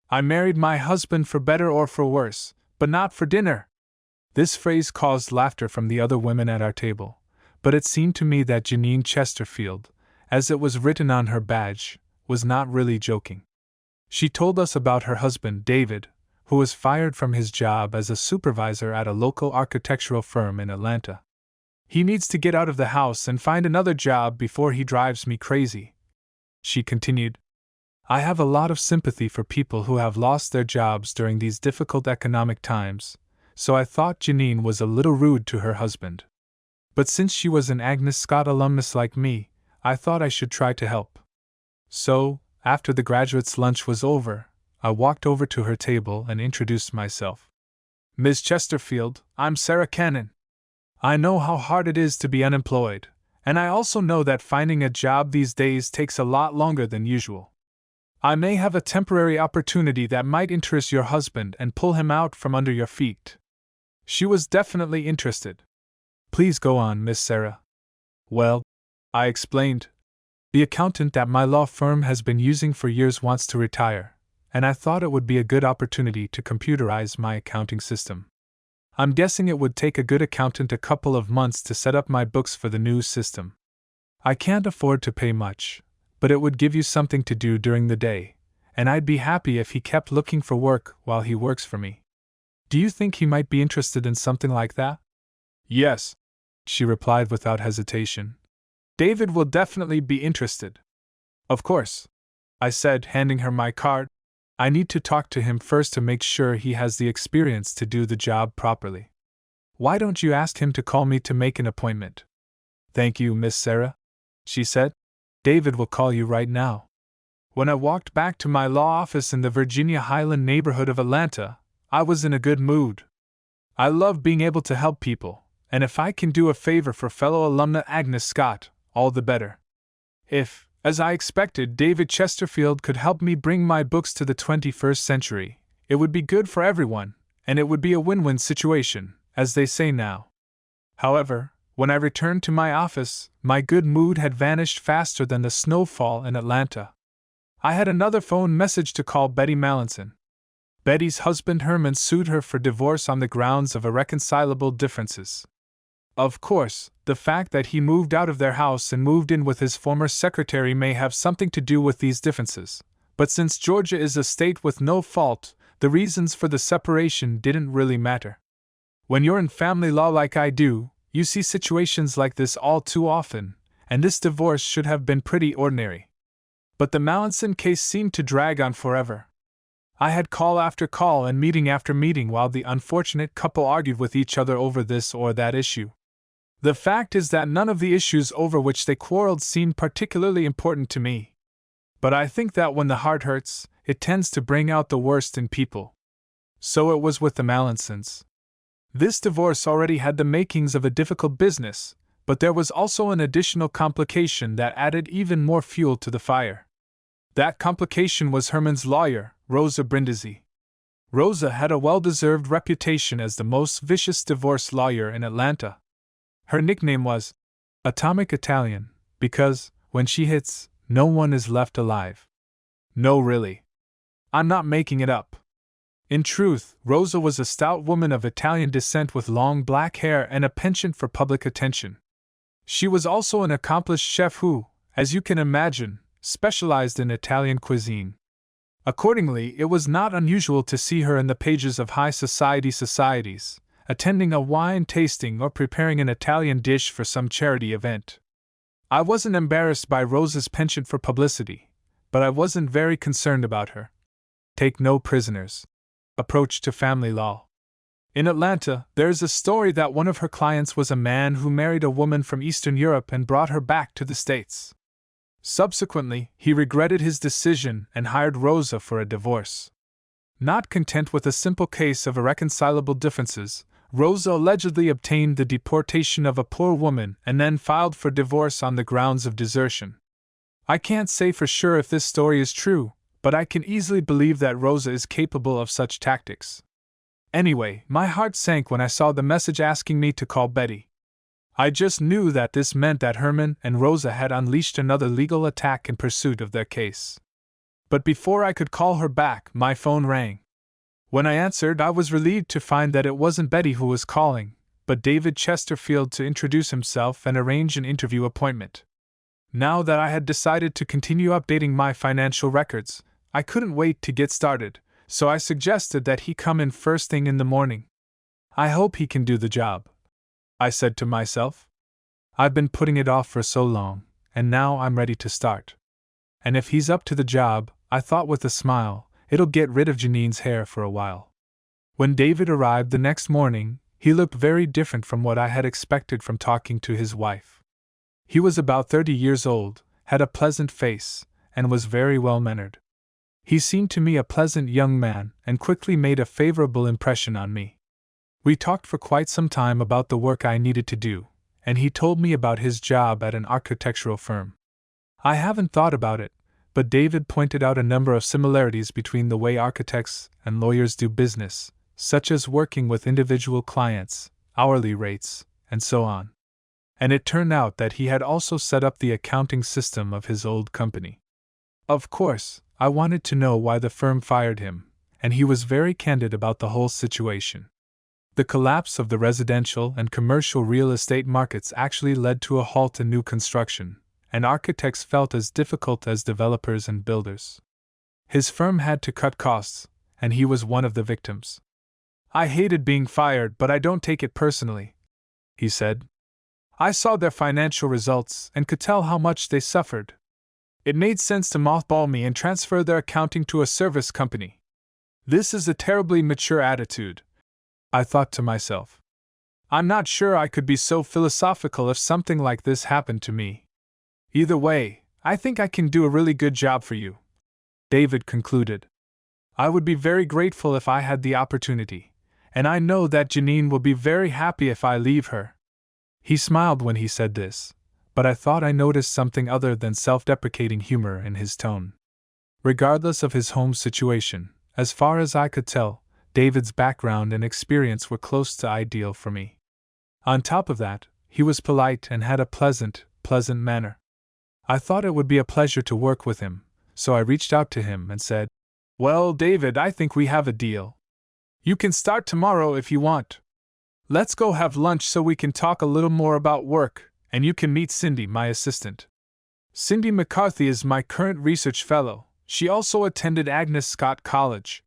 I married my husband for better or for worse, but not for dinner. This phrase caused laughter from the other women at our table, but it seemed to me that Janine Chesterfield, as it was written on her badge, was not really joking. She told us about her husband, David, who was fired from his job as a supervisor at a local architectural firm in Atlanta. He needs to get out of the house and find another job before he drives me crazy. She continued, I have a lot of sympathy for people who have lost their jobs during these difficult economic times, so I thought Janine was a little rude to her husband. But since she was an Agnes Scott alumnus like me, I thought I should try to help. So, after the graduates' lunch was over, I walked over to her table and introduced myself. Ms. Chesterfield, I'm Sarah Cannon. I know how hard it is to be unemployed, and I also know that finding a job these days takes a lot longer than usual. I may have a temporary opportunity that might interest your husband and pull him out from under your feet. She was definitely interested. Please go on, Miss Sarah. Well, I explained, the accountant that my law firm has been using for years wants to retire, and I thought it would be a good opportunity to computerize my accounting system. I'm guessing it would take a good accountant a couple of months to set up my books for the new system. I can't afford to pay much, but it would give you something to do during the day, and I'd be happy if he kept looking for work while he works for me. Do you think he might be interested in something like that? Yes, she replied without hesitation. David will definitely be interested. Of course, I said, handing her my card. I need to talk to him first to make sure he has the experience to do the job properly. Why don't you ask him to call me to make an appointment? Thank you, Miss Sarah, she said. David will call you right now. When I walked back to my law office in the Virginia Highland neighborhood of Atlanta, I was in a good mood. I love being able to help people, and if I can do a favor for fellow alumna Agnes Scott, all the better. If, as I expected, David Chesterfield could help me bring my books to the 21st century, it would be good for everyone, and it would be a win-win situation, as they say now. However, when I returned to my office, my good mood had vanished faster than the snowfall in Atlanta. I had another phone message to call Betty Mallinson. Betty's husband Herman sued her for divorce on the grounds of irreconcilable differences. Of course, the fact that he moved out of their house and moved in with his former secretary may have something to do with these differences, but since Georgia is a state with no fault, the reasons for the separation didn't really matter. When you're in family law like I do, you see situations like this all too often, and this divorce should have been pretty ordinary. But the Mallinson case seemed to drag on forever. I had call after call and meeting after meeting while the unfortunate couple argued with each other over this or that issue. The fact is that none of the issues over which they quarreled seemed particularly important to me. But I think that when the heart hurts, it tends to bring out the worst in people. So it was with the Mallinsons. This divorce already had the makings of a difficult business, but there was also an additional complication that added even more fuel to the fire. That complication was Herman's lawyer, Rosa Brindisi. Rosa had a well-deserved reputation as the most vicious divorce lawyer in Atlanta. Her nickname was Atomic Italian, because, when she hits, no one is left alive. No, really. I'm not making it up. In truth, Rosa was a stout woman of Italian descent with long black hair and a penchant for public attention. She was also an accomplished chef who, as you can imagine, specialized in Italian cuisine. Accordingly, it was not unusual to see her in the pages of high society societies, attending a wine tasting or preparing an Italian dish for some charity event. I wasn't embarrassed by Rosa's penchant for publicity, but I wasn't very concerned about her take no prisoners approach to family law. In Atlanta, there is a story that one of her clients was a man who married a woman from Eastern Europe and brought her back to the States. Subsequently, he regretted his decision and hired Rosa for a divorce. Not content with a simple case of irreconcilable differences, Rosa allegedly obtained the deportation of a poor woman and then filed for divorce on the grounds of desertion. I can't say for sure if this story is true, but I can easily believe that Rosa is capable of such tactics. Anyway, my heart sank when I saw the message asking me to call Betty. I just knew that this meant that Herman and Rosa had unleashed another legal attack in pursuit of their case. But before I could call her back, my phone rang. When I answered, I was relieved to find that it wasn't Betty who was calling, but David Chesterfield to introduce himself and arrange an interview appointment. Now that I had decided to continue updating my financial records, I couldn't wait to get started, so I suggested that he come in first thing in the morning. I hope he can do the job, I said to myself. I've been putting it off for so long, and now I'm ready to start. And if he's up to the job, I thought with a smile, it'll get rid of Janine's hair for a while. When David arrived the next morning, he looked very different from what I had expected from talking to his wife. He was about 30 years old, had a pleasant face, and was very well-mannered. He seemed to me a pleasant young man and quickly made a favorable impression on me. We talked for quite some time about the work I needed to do, and he told me about his job at an architectural firm. I haven't thought about it, but David pointed out a number of similarities between the way architects and lawyers do business, such as working with individual clients, hourly rates, and so on. And it turned out that he had also set up the accounting system of his old company. Of course, I wanted to know why the firm fired him, and he was very candid about the whole situation. The collapse of the residential and commercial real estate markets actually led to a halt in new construction, and architects felt as difficult as developers and builders. His firm had to cut costs, and he was one of the victims. I hated being fired, but I don't take it personally, he said. I saw their financial results and could tell how much they suffered. It made sense to mothball me and transfer their accounting to a service company. This is a terribly mature attitude, I thought to myself. I'm not sure I could be so philosophical if something like this happened to me. Either way, I think I can do a really good job for you, David concluded. I would be very grateful if I had the opportunity, and I know that Janine will be very happy if I leave her. He smiled when he said this, but I thought I noticed something other than self-deprecating humor in his tone. Regardless of his home situation, as far as I could tell, David's background and experience were close to ideal for me. On top of that, he was polite and had a pleasant manner. I thought it would be a pleasure to work with him, so I reached out to him and said, "Well, David, I think we have a deal. You can start tomorrow if you want. Let's go have lunch so we can talk a little more about work, and you can meet Cindy, my assistant. Cindy McCarthy is my current research fellow. She also attended Agnes Scott College.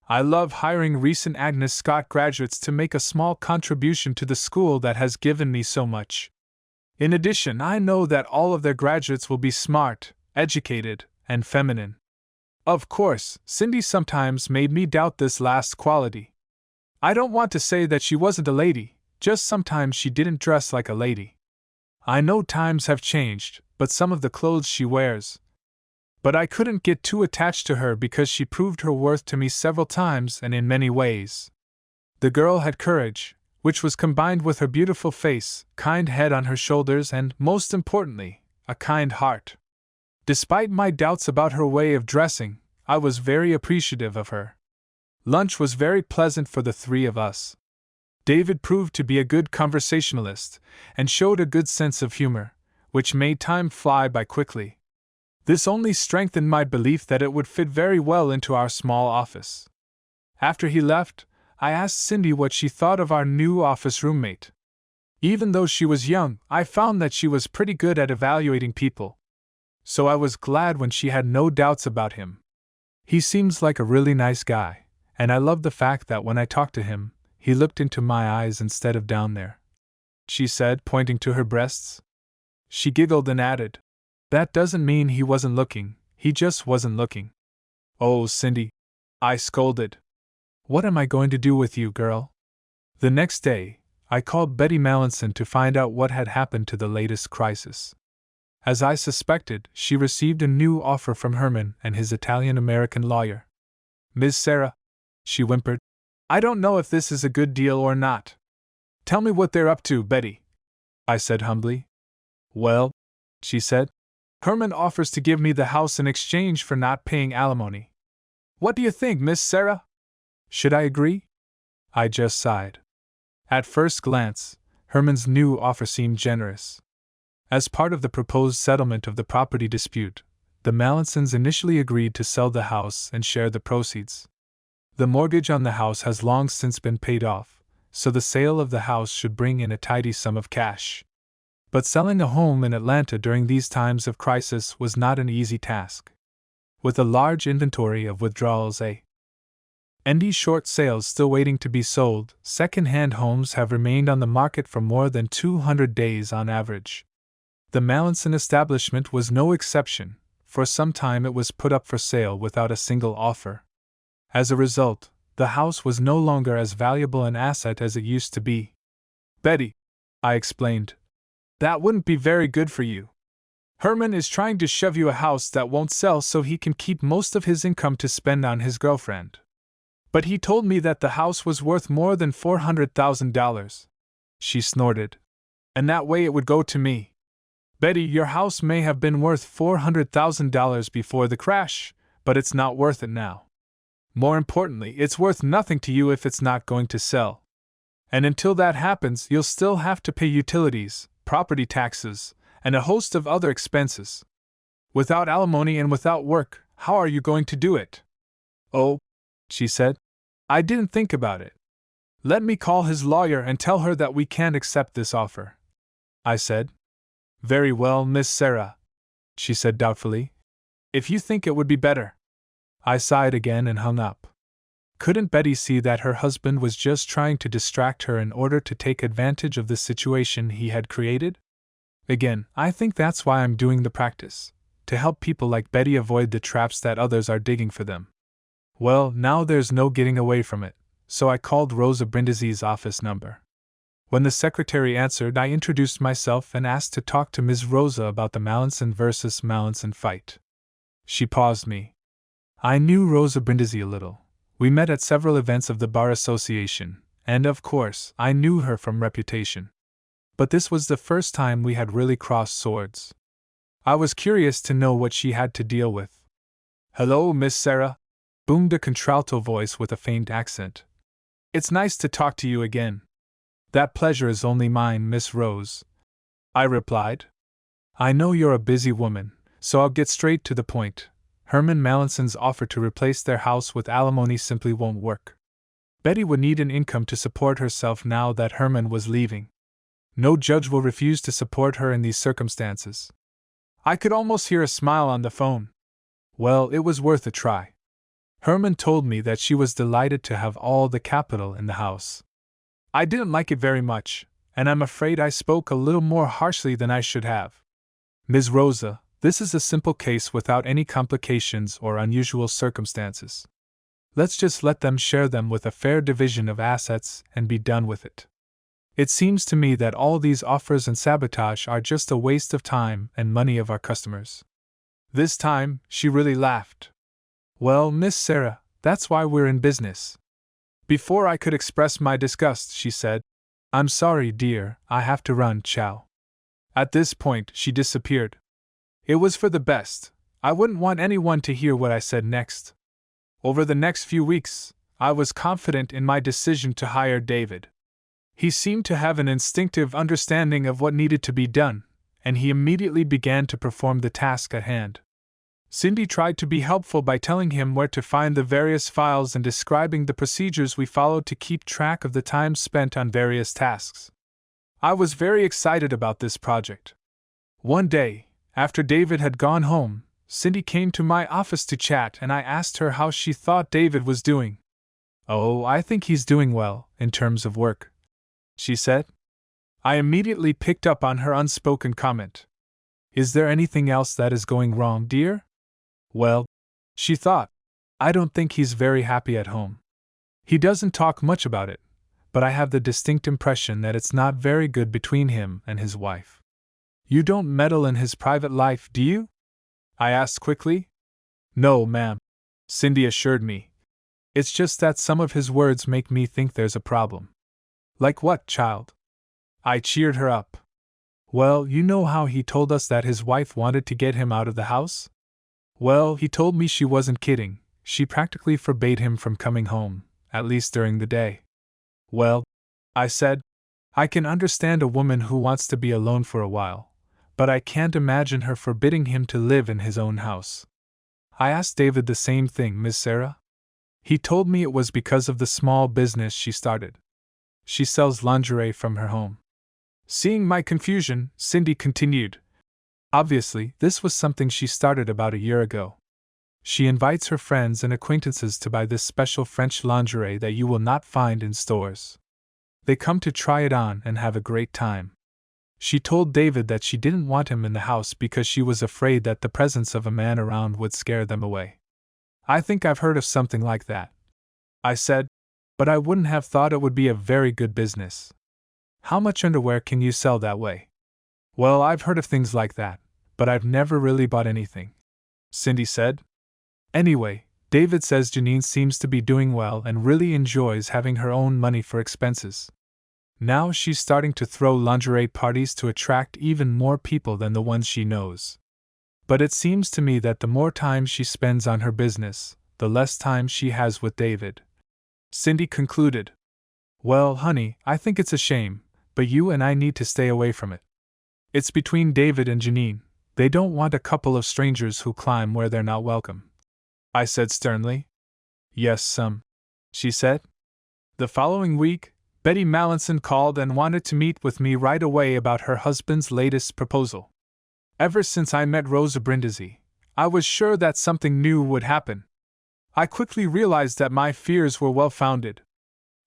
I love hiring recent Agnes Scott graduates to make a small contribution to the school that has given me so much. In addition, I know that all of their graduates will be smart, educated, and feminine. Of course, Cindy sometimes made me doubt this last quality. I don't want to say that she wasn't a lady, just sometimes she didn't dress like a lady. I know times have changed, but some of the clothes she wears. But I couldn't get too attached to her because she proved her worth to me several times and in many ways. The girl had courage, which was combined with her beautiful face, kind head on her shoulders, and, most importantly, a kind heart. Despite my doubts about her way of dressing, I was very appreciative of her. Lunch was very pleasant for the three of us. David proved to be a good conversationalist and showed a good sense of humor, which made time fly by quickly. This only strengthened my belief that it would fit very well into our small office. After he left, I asked Cindy what she thought of our new office roommate. Even though she was young, I found that she was pretty good at evaluating people. So I was glad when she had no doubts about him. He seems like a really nice guy, and I love the fact that when I talked to him, he looked into my eyes instead of down there, she said, pointing to her breasts. She giggled and added, "That doesn't mean he wasn't looking, he just wasn't looking." "Oh, Cindy," I scolded. "What am I going to do with you, girl?" The next day, I called Betty Mallinson to find out what had happened to the latest crisis. As I suspected, she received a new offer from Herman and his Italian-American lawyer. "Miss Sarah," she whimpered, "I don't know if this is a good deal or not. Tell me what they're up to, Betty," I said humbly. "Well," she said, "Herman offers to give me the house in exchange for not paying alimony. What do you think, Miss Sarah? Should I agree?" I just sighed. At first glance, Herman's new offer seemed generous. As part of the proposed settlement of the property dispute, The Mallinsons initially agreed to sell the house and share the proceeds. The mortgage on the house has long since been paid off, so the sale of the house should bring in a tidy sum of cash. But selling a home in Atlanta during these times of crisis was not an easy task. With a large inventory of withdrawals and short sales still waiting to be sold, second-hand homes have remained on the market for more than 200 days on average. The Mallinson establishment was no exception. For some time it was put up for sale without a single offer. As a result, the house was no longer as valuable an asset as it used to be. "Betty," I explained, "that wouldn't be very good for you. Herman is trying to shove you a house that won't sell so he can keep most of his income to spend on his girlfriend. But he told me that the house was worth more than $400,000. She snorted. "And that way it would go to me. Betty, your house may have been worth $400,000 before the crash, but it's not worth it now. More importantly, it's worth nothing to you if it's not going to sell. And until that happens, you'll still have to pay utilities, property taxes, and a host of other expenses. Without alimony and without work, how are you going to do it?" "Oh," she said, "I didn't think about it. Let me call his lawyer and tell her that we can't accept this offer," I said. "Very well, Miss Sarah," she said doubtfully. "If you think it would be better." I sighed again and hung up. Couldn't Betty see that her husband was just trying to distract her in order to take advantage of the situation he had created? Again, I think that's why I'm doing the practice, to help people like Betty avoid the traps that others are digging for them. Well, now there's no getting away from it, so I called Rosa Brindisi's office number. When the secretary answered, I introduced myself and asked to talk to Ms. Rosa about the Mallinson versus Mallinson fight. She paused me. I knew Rosa Brindisi a little. We met at several events of the Bar Association, and of course, I knew her from reputation. But this was the first time we had really crossed swords. I was curious to know what she had to deal with. "Hello, Miss Sarah," boomed a contralto voice with a faint accent. "It's nice to talk to you again." "That pleasure is only mine, Miss Rose," I replied. "I know you're a busy woman, so I'll get straight to the point. Herman Mallinson's offer to replace their house with alimony simply won't work. Betty would need an income to support herself now that Herman was leaving. No judge will refuse to support her in these circumstances." I could almost hear a smile on the phone. Well, it was worth a try. Herman told me that she was delighted to have all the capital in the house. I didn't like it very much, and I'm afraid I spoke a little more harshly than I should have. "Ms. Rosa, this is a simple case without any complications or unusual circumstances. Let's just let them share them with a fair division of assets and be done with it. It seems to me that all these offers and sabotage are just a waste of time and money of our customers." This time, she really laughed. "Well, Miss Sarah, that's why we're in business." Before I could express my disgust, she said, "I'm sorry, dear, I have to run, ciao." At this point, she disappeared. It was for the best. I wouldn't want anyone to hear what I said next. Over the next few weeks, I was confident in my decision to hire David. He seemed to have an instinctive understanding of what needed to be done, and he immediately began to perform the task at hand. Cindy tried to be helpful by telling him where to find the various files and describing the procedures we followed to keep track of the time spent on various tasks. I was very excited about this project. One day, after David had gone home, Cindy came to my office to chat and I asked her how she thought David was doing. "Oh, I think he's doing well, in terms of work," she said. I immediately picked up on her unspoken comment. "Is there anything else that is going wrong, dear?" "Well," she thought, "I don't think he's very happy at home. He doesn't talk much about it, but I have the distinct impression that it's not very good between him and his wife." "You don't meddle in his private life, do you?" I asked quickly. "No, ma'am," Cindy assured me. "It's just that some of his words make me think there's a problem." "Like what, child?" I cheered her up. "Well, you know how he told us that his wife wanted to get him out of the house? Well, he told me she wasn't kidding. She practically forbade him from coming home, at least during the day." "Well," I said, "I can understand a woman who wants to be alone for a while, but I can't imagine her forbidding him to live in his own house. I asked David the same thing, Miss Sarah. He told me it was because of the small business she started. She sells lingerie from her home. Seeing my confusion, Cindy continued. Obviously, this was something she started about a year ago. She invites her friends and acquaintances to buy this special French lingerie that you will not find in stores. They come to try it on and have a great time. She told David that she didn't want him in the house because she was afraid that the presence of a man around would scare them away. I think I've heard of something like that, I said, but I wouldn't have thought it would be a very good business. How much underwear can you sell that way? Well, I've heard of things like that, but I've never really bought anything, Cindy said. Anyway, David says Janine seems to be doing well and really enjoys having her own money for expenses. Now she's starting to throw lingerie parties to attract even more people than the ones she knows. But it seems to me that the more time she spends on her business, the less time she has with David. Cindy concluded. Well, honey, I think it's a shame, but you and I need to stay away from it. It's between David and Janine. They don't want a couple of strangers who climb where they're not welcome, I said sternly. Yes, she said. The following week, Betty Mallinson called and wanted to meet with me right away about her husband's latest proposal. Ever since I met Rosa Brindisi, I was sure that something new would happen. I quickly realized that my fears were well-founded.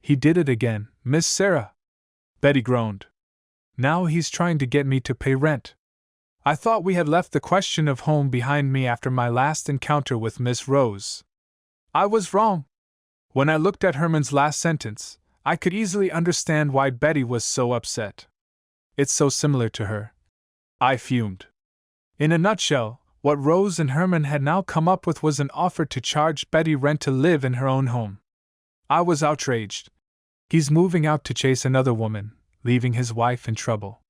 He did it again, Miss Sarah. Betty groaned. Now he's trying to get me to pay rent. I thought we had left the question of home behind me after my last encounter with Miss Rose. I was wrong. When I looked at Herman's last sentence, I could easily understand why Betty was so upset. It's so similar to her. I fumed. In a nutshell, what Rose and Herman had now come up with was an offer to charge Betty rent to live in her own home. I was outraged. He's moving out to chase another woman, leaving his wife in trouble.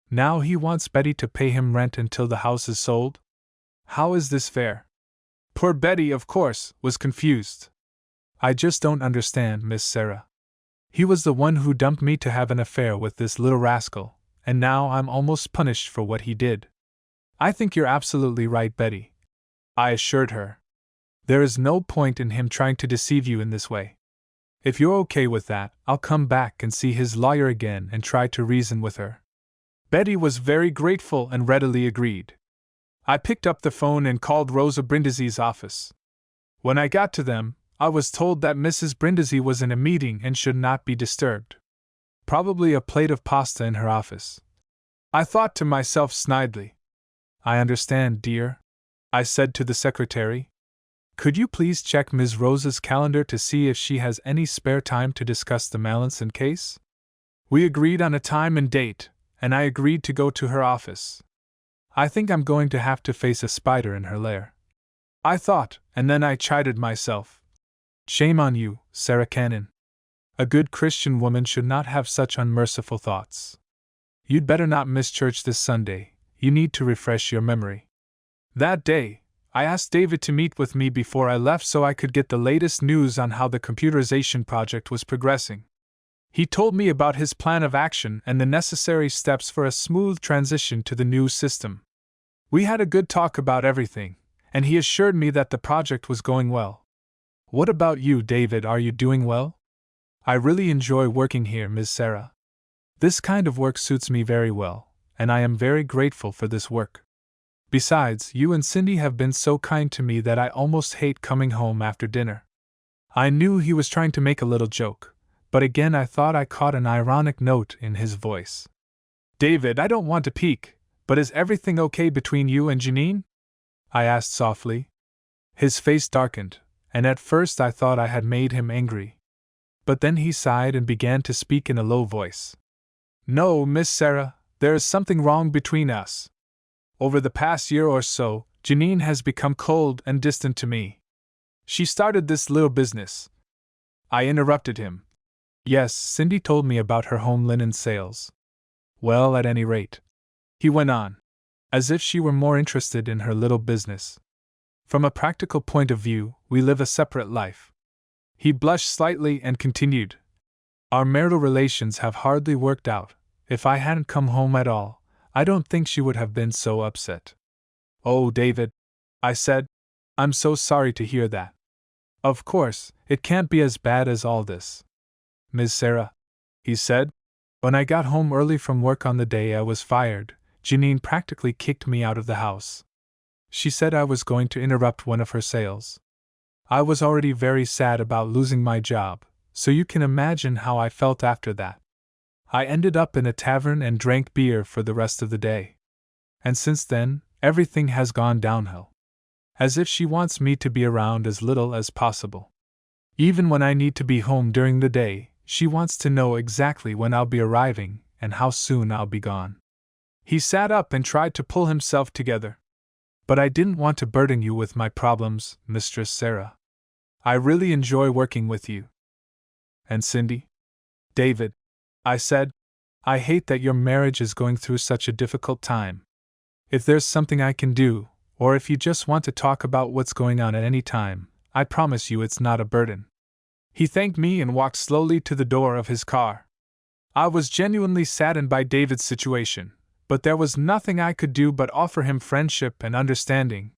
Now he wants Betty to pay him rent until the house is sold? How is this fair? Poor Betty, of course, was confused. I just don't understand, Miss Sarah. He was the one who dumped me to have an affair with this little rascal, and now I'm almost punished for what he did. I think you're absolutely right, Betty, I assured her. There is no point in him trying to deceive you in this way. If you're okay with that, I'll come back and see his lawyer again and try to reason with her. Betty was very grateful and readily agreed. I picked up the phone and called Rosa Brindisi's office. When I got to them, I was told that Mrs. Brindisi was in a meeting and should not be disturbed. Probably a plate of pasta in her office. I thought to myself snidely. I understand, dear, I said to the secretary. Could you please check Ms. Rosa's calendar to see if she has any spare time to discuss the Mallinson case? We agreed on a time and date, and I agreed to go to her office. I think I'm going to have to face a spider in her lair, I thought, and then I chided myself. Shame on you, Sarah Cannon. A good Christian woman should not have such unmerciful thoughts. You'd better not miss church this Sunday. You need to refresh your memory. That day, I asked David to meet with me before I left so I could get the latest news on how the computerization project was progressing. He told me about his plan of action and the necessary steps for a smooth transition to the new system. We had a good talk about everything, and he assured me that the project was going well. What about you, David? Are you doing well? I really enjoy working here, Ms. Sarah. This kind of work suits me very well, and I am very grateful for this work. Besides, you and Cindy have been so kind to me that I almost hate coming home after dinner. I knew he was trying to make a little joke, but again I thought I caught an ironic note in his voice. David, I don't want to peek, but is everything okay between you and Janine? I asked softly. His face darkened, and at first I thought I had made him angry. But then he sighed and began to speak in a low voice. No, Miss Sarah, there is something wrong between us. Over the past year or so, Janine has become cold and distant to me. She started this little business. I interrupted him. Yes, Cindy told me about her home linen sales. Well, at any rate, he went on, as if she were more interested in her little business. From a practical point of view, we live a separate life. He blushed slightly and continued. Our marital relations have hardly worked out. If I hadn't come home at all, I don't think she would have been so upset. "Oh, David," I said, "I'm so sorry to hear that. Of course, it can't be as bad as all this." "Miss Sarah," he said, "when I got home early from work on the day I was fired, Janine practically kicked me out of the house. She said I was going to interrupt one of her sales. I was already very sad about losing my job, so you can imagine how I felt after that. I ended up in a tavern and drank beer for the rest of the day. And since then, everything has gone downhill. As if she wants me to be around as little as possible. Even when I need to be home during the day, she wants to know exactly when I'll be arriving and how soon I'll be gone." He sat up and tried to pull himself together. "But I didn't want to burden you with my problems, Mistress Sarah. I really enjoy working with you." "And Cindy?" "David," I said, "I hate that your marriage is going through such a difficult time. If there's something I can do, or if you just want to talk about what's going on at any time, I promise you it's not a burden." He thanked me and walked slowly to the door of his car. I was genuinely saddened by David's situation, but there was nothing I could do but offer him friendship and understanding.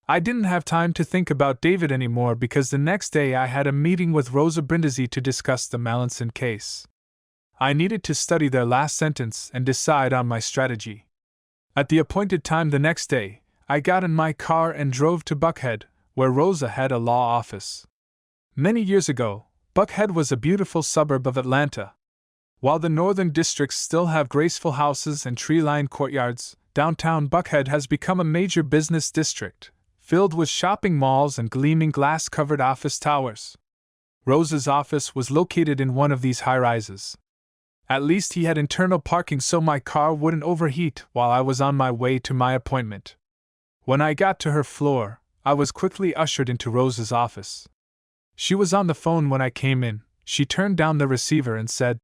I didn't have time to think about David anymore because the next day I had a meeting with Rosa Brindisi to discuss the Mallinson case. I needed to study their last sentence and decide on my strategy. At the appointed time the next day, I got in my car and drove to Buckhead, where Rosa had a law office. Many years ago, Buckhead was a beautiful suburb of Atlanta. While the northern districts still have graceful houses and tree-lined courtyards, downtown Buckhead has become a major business district, filled with shopping malls and gleaming glass-covered office towers. Rosa's office was located in one of these high-rises. At least he had internal parking so my car wouldn't overheat while I was on my way to my appointment. When I got to her floor, I was quickly ushered into Rosa's office. She was on the phone when I came in. She turned down the receiver and said,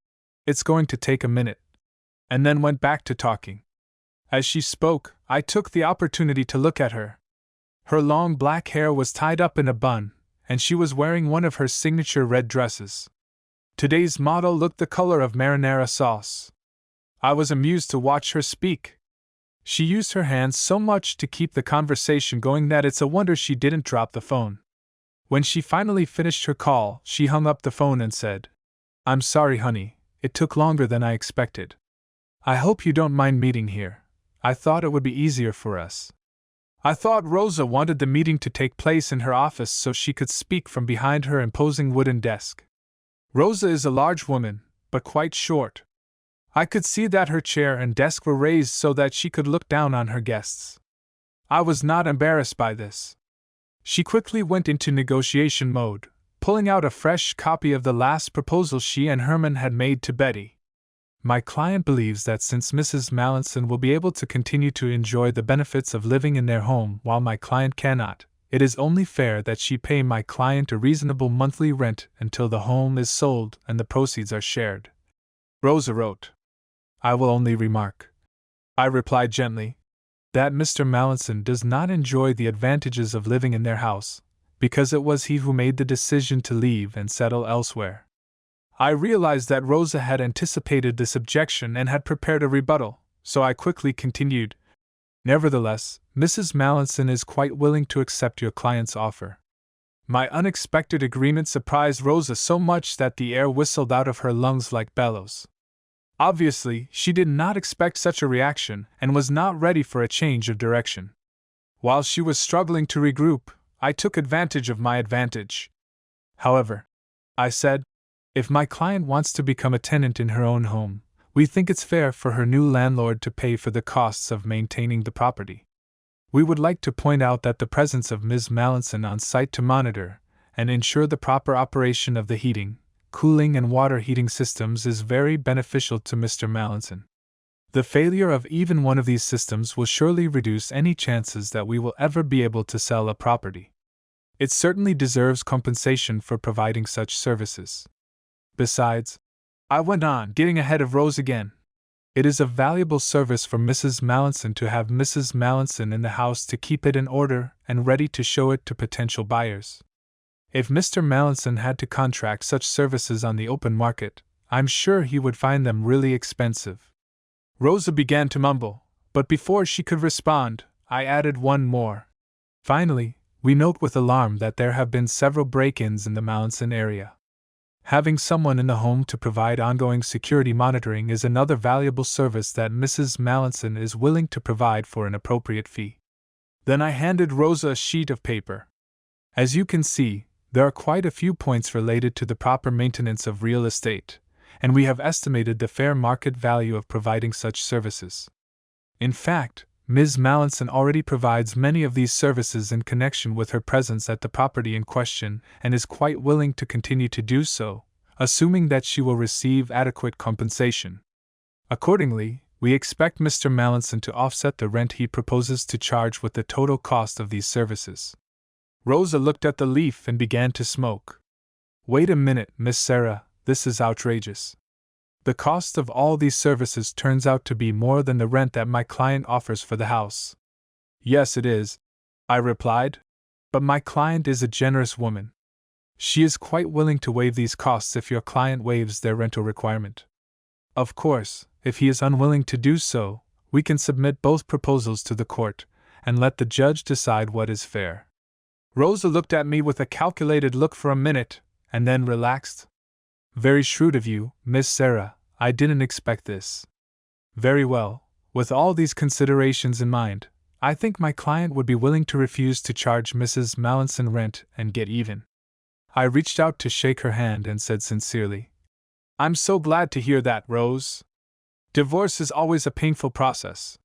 "It's going to take a minute," and then went back to talking. As she spoke, I took the opportunity to look at her. Her long black hair was tied up in a bun, and she was wearing one of her signature red dresses. Today's model looked the color of marinara sauce. I was amused to watch her speak. She used her hands so much to keep the conversation going that it's a wonder she didn't drop the phone. When she finally finished her call, she hung up the phone and said, "I'm sorry, honey, it took longer than I expected. I hope you don't mind meeting here. I thought it would be easier for us." I thought Rosa wanted the meeting to take place in her office so she could speak from behind her imposing wooden desk. Rosa is a large woman, but quite short. I could see that her chair and desk were raised so that she could look down on her guests. I was not embarrassed by this. She quickly went into negotiation mode, pulling out a fresh copy of the last proposal she and Herman had made to Betty. "My client believes that since Mrs. Mallinson will be able to continue to enjoy the benefits of living in their home while my client cannot, it is only fair that she pay my client a reasonable monthly rent until the home is sold and the proceeds are shared," Rosa wrote. "I will only remark," I replied gently, "that Mr. Mallinson does not enjoy the advantages of living in their house, because it was he who made the decision to leave and settle elsewhere." I realized that Rosa had anticipated this objection and had prepared a rebuttal, so I quickly continued, "Nevertheless, Mrs. Mallinson is quite willing to accept your client's offer." My unexpected agreement surprised Rosa so much that the air whistled out of her lungs like bellows. Obviously, she did not expect such a reaction and was not ready for a change of direction. While she was struggling to regroup, I took advantage of my advantage. "However," I said, "if my client wants to become a tenant in her own home, we think it's fair for her new landlord to pay for the costs of maintaining the property. We would like to point out that the presence of Ms. Mallinson on site to monitor and ensure the proper operation of the heating, cooling and water heating systems is very beneficial to Mr. Mallinson. The failure of even one of these systems will surely reduce any chances that we will ever be able to sell a property. It certainly deserves compensation for providing such services. Besides," I went on, getting ahead of Rose again, "it is a valuable service for Mrs. Mallinson to have Mrs. Mallinson in the house to keep it in order and ready to show it to potential buyers. If Mr. Mallinson had to contract such services on the open market, I'm sure he would find them really expensive." Rosa began to mumble, But before she could respond, I added one more. Finally, we note with alarm that there have been several break-ins in the Mallinson area. Having someone in the home to provide ongoing security monitoring is another valuable service that Mrs. Mallinson is willing to provide for an appropriate fee. Then I handed Rosa a sheet of paper. As you can see, there are quite a few points related to the proper maintenance of real estate, and we have estimated the fair market value of providing such services. In fact, Ms. Mallinson already provides many of these services in connection with her presence at the property in question and is quite willing to continue to do so, assuming that she will receive adequate compensation. Accordingly, we expect Mr. Mallinson to offset the rent he proposes to charge with the total cost of these services. Rosa looked at the leaf and began to smoke. Wait a minute, Miss Sarah, this is outrageous. The cost of all these services turns out to be more than the rent that my client offers for the house. Yes, it is, I replied. But my client is a generous woman. She is quite willing to waive these costs if your client waives their rental requirement. Of course, if he is unwilling to do so, we can submit both proposals to the court and let the judge decide what is fair. Rosa looked at me with a calculated look for a minute, and then relaxed. Very shrewd of you, Miss Sarah. I didn't expect this. Very well, with all these considerations in mind, I think my client would be willing to refuse to charge Mrs. Mallinson rent and get even. I reached out to shake her hand and said sincerely, I'm so glad to hear that, Rose. Divorce is always a painful process.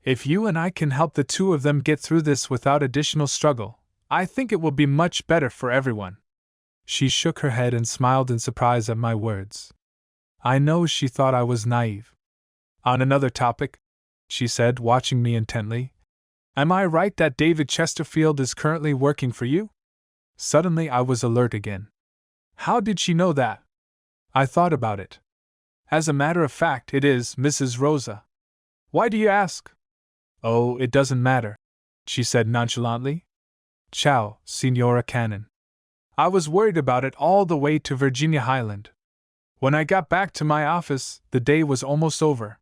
If you and I can help the two of them get through this without additional struggle, I think it will be much better for everyone. She shook her head and smiled in surprise at my words. I know she thought I was naive. On another topic, she said, watching me intently, am I right that David Chesterfield is currently working for you? Suddenly I was alert again. How did she know that? I thought about it. As a matter of fact, it is Mrs. Rosa. Why do you ask? Oh, it doesn't matter, she said nonchalantly. Ciao, Signora Cannon. I was worried about it all the way to Virginia Highland. When I got back to my office, the day was almost over.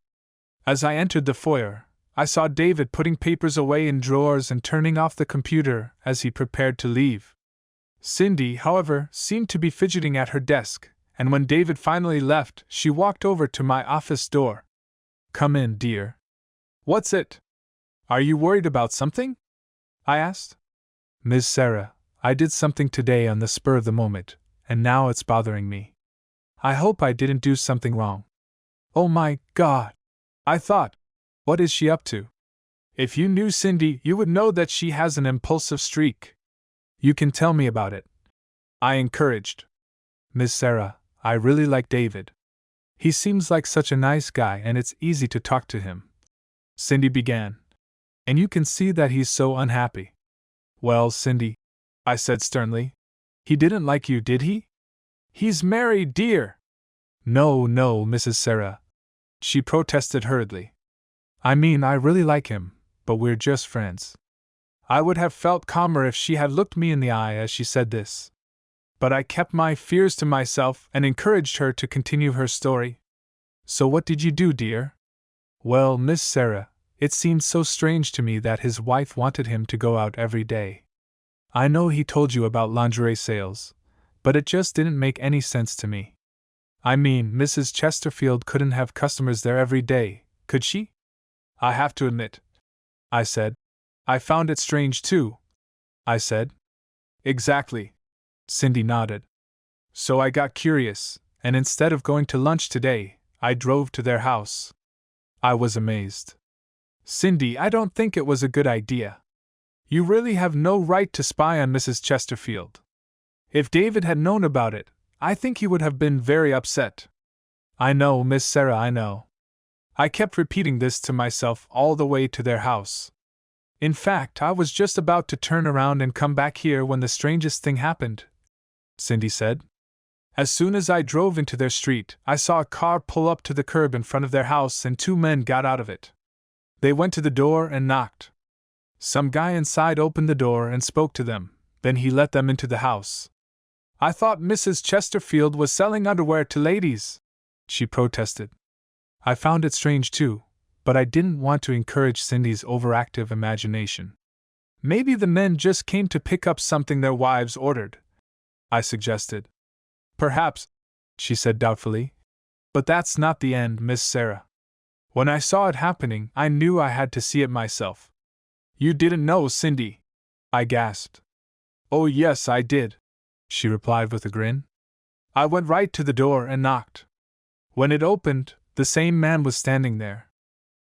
As I entered the foyer, I saw David putting papers away in drawers and turning off the computer as he prepared to leave. Cindy, however, seemed to be fidgeting at her desk, and when David finally left, she walked over to my office door. Come in, dear. What's it? Are you worried about something? I asked. Miss Sarah, I did something today on the spur of the moment, and now it's bothering me. I hope I didn't do something wrong. Oh my God! I thought, what is she up to? If you knew Cindy, you would know that she has an impulsive streak. You can tell me about it. I encouraged. Miss Sarah, I really like David. He seems like such a nice guy and it's easy to talk to him. Cindy began. And you can see that he's so unhappy. Well, Cindy, I said sternly, he didn't like you, did he? He's married, dear. No, Mrs. Sarah. She protested hurriedly. I mean, I really like him, but we're just friends. I would have felt calmer if she had looked me in the eye as she said this. But I kept my fears to myself and encouraged her to continue her story. So what did you do, dear? Well, Miss Sarah, it seemed so strange to me that his wife wanted him to go out every day. I know he told you about lingerie sales, but it just didn't make any sense to me. I mean, Mrs. Chesterfield couldn't have customers there every day, could she? I have to admit, I said. I found it strange too, I said. Exactly, Cindy nodded. So I got curious, and instead of going to lunch today, I drove to their house. I was amazed. Cindy, I don't think it was a good idea. You really have no right to spy on Mrs. Chesterfield. If David had known about it, I think he would have been very upset. I know, Miss Sarah, I know. I kept repeating this to myself all the way to their house. In fact, I was just about to turn around and come back here when the strangest thing happened, Cindy said. As soon as I drove into their street, I saw a car pull up to the curb in front of their house and two men got out of it. They went to the door and knocked. Some guy inside opened the door and spoke to them, then he let them into the house. I thought Mrs. Chesterfield was selling underwear to ladies, she protested. I found it strange too, but I didn't want to encourage Cindy's overactive imagination. Maybe the men just came to pick up something their wives ordered, I suggested. Perhaps, she said doubtfully. But that's not the end, Miss Sarah. When I saw it happening, I knew I had to see it myself. You didn't know, Cindy? I gasped. Oh, yes, I did, she replied with a grin. I went right to the door and knocked. When it opened, the same man was standing there.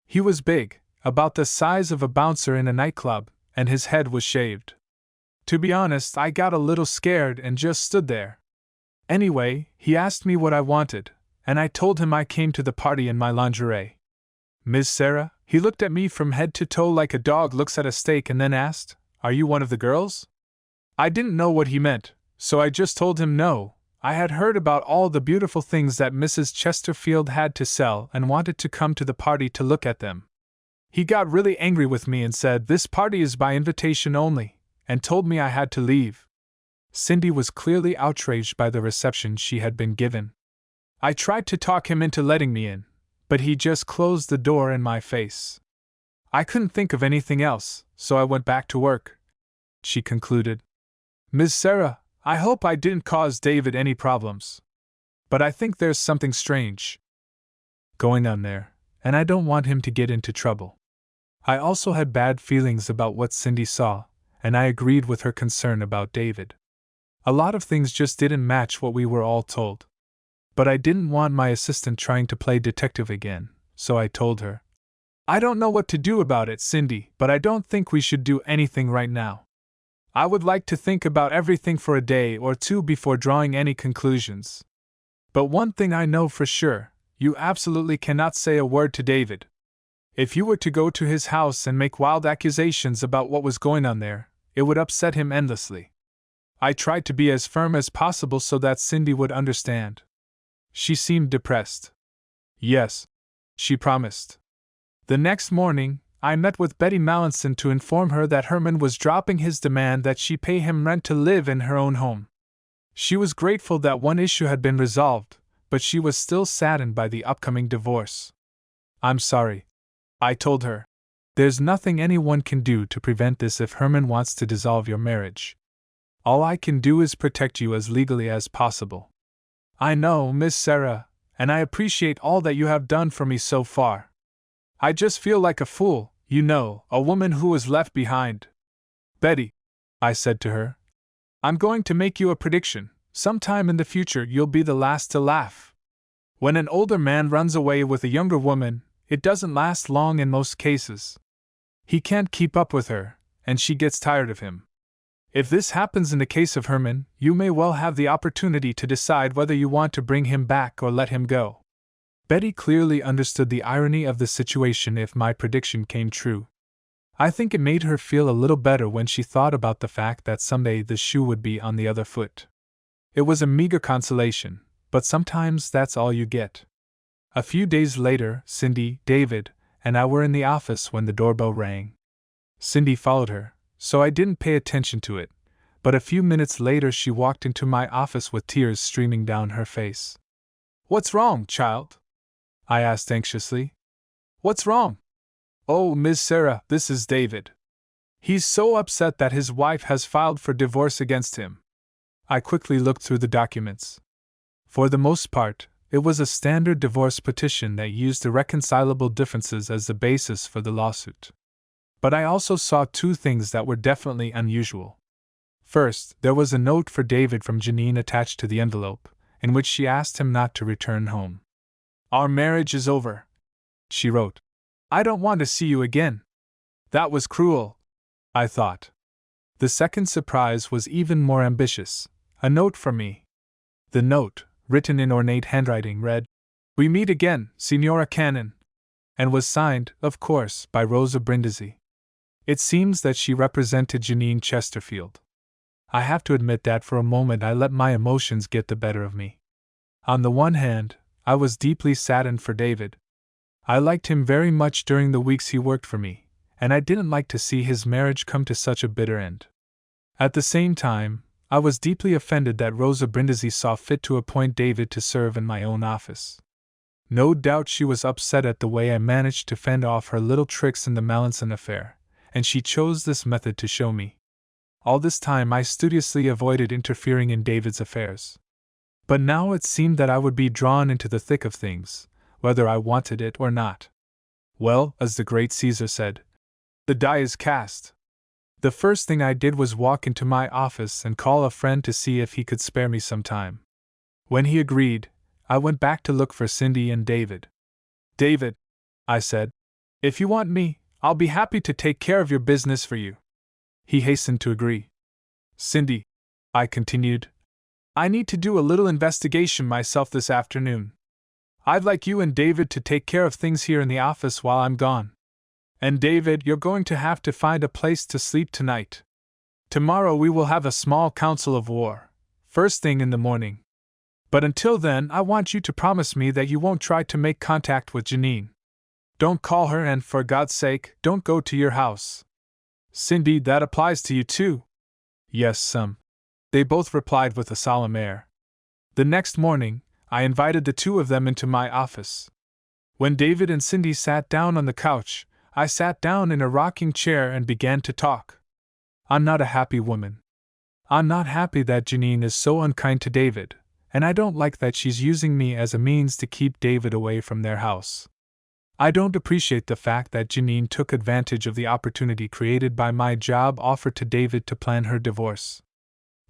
He was big, about the size of a bouncer in a nightclub, and his head was shaved. To be honest, I got a little scared and just stood there. Anyway, he asked me what I wanted, and I told him I came to the party in my lingerie. Miss Sarah, he looked at me from head to toe like a dog looks at a steak and then asked, Are you one of the girls? I didn't know what he meant, so I just told him no. I had heard about all the beautiful things that Mrs. Chesterfield had to sell and wanted to come to the party to look at them. He got really angry with me and said this party is by invitation only, and told me I had to leave. Cindy was clearly outraged by the reception she had been given. I tried to talk him into letting me in, but he just closed the door in my face. I couldn't think of anything else, so I went back to work, she concluded. Miss Sarah, I hope I didn't cause David any problems. But I think there's something strange going on there, and I don't want him to get into trouble. I also had bad feelings about what Cindy saw, and I agreed with her concern about David. A lot of things just didn't match what we were all told. But I didn't want my assistant trying to play detective again, so I told her. I don't know what to do about it, Cindy, but I don't think we should do anything right now. I would like to think about everything for a day or two before drawing any conclusions. But one thing I know for sure, you absolutely cannot say a word to David. If you were to go to his house and make wild accusations about what was going on there, it would upset him endlessly. I tried to be as firm as possible so that Cindy would understand. She seemed depressed. Yes, she promised. The next morning, I met with Betty Mallinson to inform her that Herman was dropping his demand that she pay him rent to live in her own home. She was grateful that one issue had been resolved, but she was still saddened by the upcoming divorce. I'm sorry, I told her. There's nothing anyone can do to prevent this if Herman wants to dissolve your marriage. All I can do is protect you as legally as possible. I know, Miss Sarah, and I appreciate all that you have done for me so far. I just feel like a fool, you know, a woman who was left behind. Betty, I said to her, I'm going to make you a prediction. Sometime in the future you'll be the last to laugh. When an older man runs away with a younger woman, it doesn't last long in most cases. He can't keep up with her, and she gets tired of him. If this happens in the case of Herman, you may well have the opportunity to decide whether you want to bring him back or let him go. Betty clearly understood the irony of the situation if my prediction came true. I think it made her feel a little better when she thought about the fact that someday the shoe would be on the other foot. It was a meager consolation, but sometimes that's all you get. A few days later, Cindy, David, and I were in the office when the doorbell rang. Cindy followed her, so I didn't pay attention to it, but a few minutes later she walked into my office with tears streaming down her face. What's wrong, child? I asked anxiously. What's wrong? Oh, Miss Sarah, this is David. He's so upset that his wife has filed for divorce against him. I quickly looked through the documents. For the most part, it was a standard divorce petition that used irreconcilable differences as the basis for the lawsuit. But I also saw two things that were definitely unusual. First, there was a note for David from Janine attached to the envelope, in which she asked him not to return home. Our marriage is over, she wrote. I don't want to see you again. That was cruel, I thought. The second surprise was even more ambitious, a note from me. The note, written in ornate handwriting, read, We meet again, Signora Cannon, and was signed, of course, by Rosa Brindisi. It seems that she represented Janine Chesterfield. I have to admit that for a moment I let my emotions get the better of me. On the one hand, I was deeply saddened for David. I liked him very much during the weeks he worked for me, and I didn't like to see his marriage come to such a bitter end. At the same time, I was deeply offended that Rosa Brindisi saw fit to appoint David to serve in my own office. No doubt she was upset at the way I managed to fend off her little tricks in the Mallinson affair, and she chose this method to show me. All this time I studiously avoided interfering in David's affairs. But now it seemed that I would be drawn into the thick of things, whether I wanted it or not. Well, as the great Caesar said, the die is cast. The first thing I did was walk into my office and call a friend to see if he could spare me some time. When he agreed, I went back to look for Cindy and David. David, I said, if you want me, I'll be happy to take care of your business for you. He hastened to agree. Cindy, I continued, I need to do a little investigation myself this afternoon. I'd like you and David to take care of things here in the office while I'm gone. And David, you're going to have to find a place to sleep tonight. Tomorrow we will have a small council of war, first thing in the morning. But until then, I want you to promise me that you won't try to make contact with Janine. Don't call her, and for God's sake, don't go to your house. Cindy, that applies to you too. Yes, they both replied with a solemn air. The next morning, I invited the two of them into my office. When David and Cindy sat down on the couch, I sat down in a rocking chair and began to talk. I'm not a happy woman. I'm not happy that Janine is so unkind to David, and I don't like that she's using me as a means to keep David away from their house. I don't appreciate the fact that Janine took advantage of the opportunity created by my job offer to David to plan her divorce.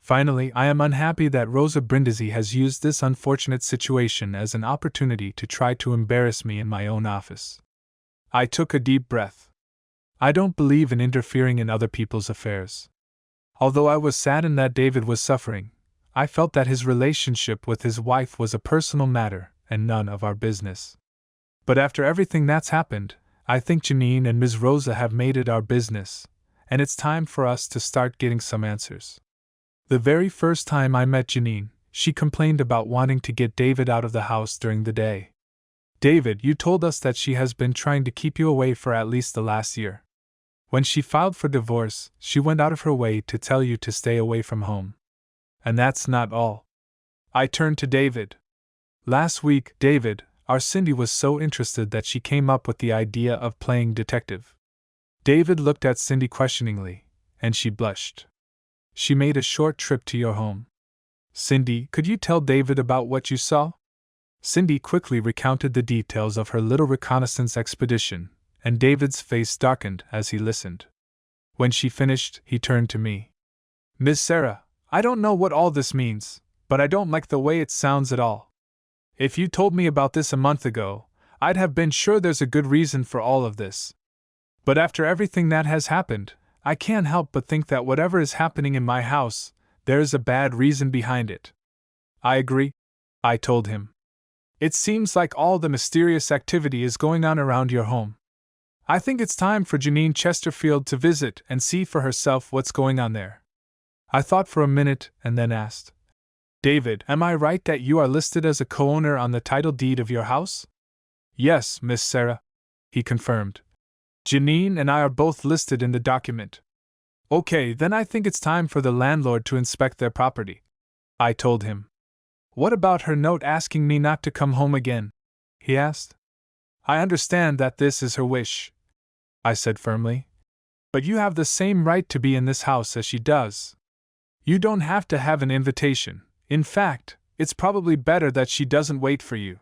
Finally, I am unhappy that Rosa Brindisi has used this unfortunate situation as an opportunity to try to embarrass me in my own office. I took a deep breath. I don't believe in interfering in other people's affairs. Although I was saddened that David was suffering, I felt that his relationship with his wife was a personal matter and none of our business. But after everything that's happened, I think Janine and Ms. Rosa have made it our business, and it's time for us to start getting some answers. The very first time I met Janine, she complained about wanting to get David out of the house during the day. David, you told us that she has been trying to keep you away for at least the last year. When she filed for divorce, she went out of her way to tell you to stay away from home. And that's not all. I turned to David. Last week, David, our Cindy was so interested that she came up with the idea of playing detective. David looked at Cindy questioningly, and she blushed. She made a short trip to your home. Cindy, could you tell David about what you saw? Cindy quickly recounted the details of her little reconnaissance expedition, and David's face darkened as he listened. When she finished, he turned to me. Miss Sarah, I don't know what all this means, but I don't like the way it sounds at all. If you told me about this a month ago, I'd have been sure there's a good reason for all of this. But after everything that has happened, I can't help but think that whatever is happening in my house, there's a bad reason behind it. I agree, I told him. It seems like all the mysterious activity is going on around your home. I think it's time for Janine Chesterfield to visit and see for herself what's going on there. I thought for a minute and then asked, David, am I right that you are listed as a co-owner on the title deed of your house? Yes, Miss Sarah, he confirmed. Janine and I are both listed in the document. Okay, then I think it's time for the landlord to inspect their property, I told him. What about her note asking me not to come home again? He asked. I understand that this is her wish, I said firmly. But you have the same right to be in this house as she does. You don't have to have an invitation. In fact, it's probably better that she doesn't wait for you.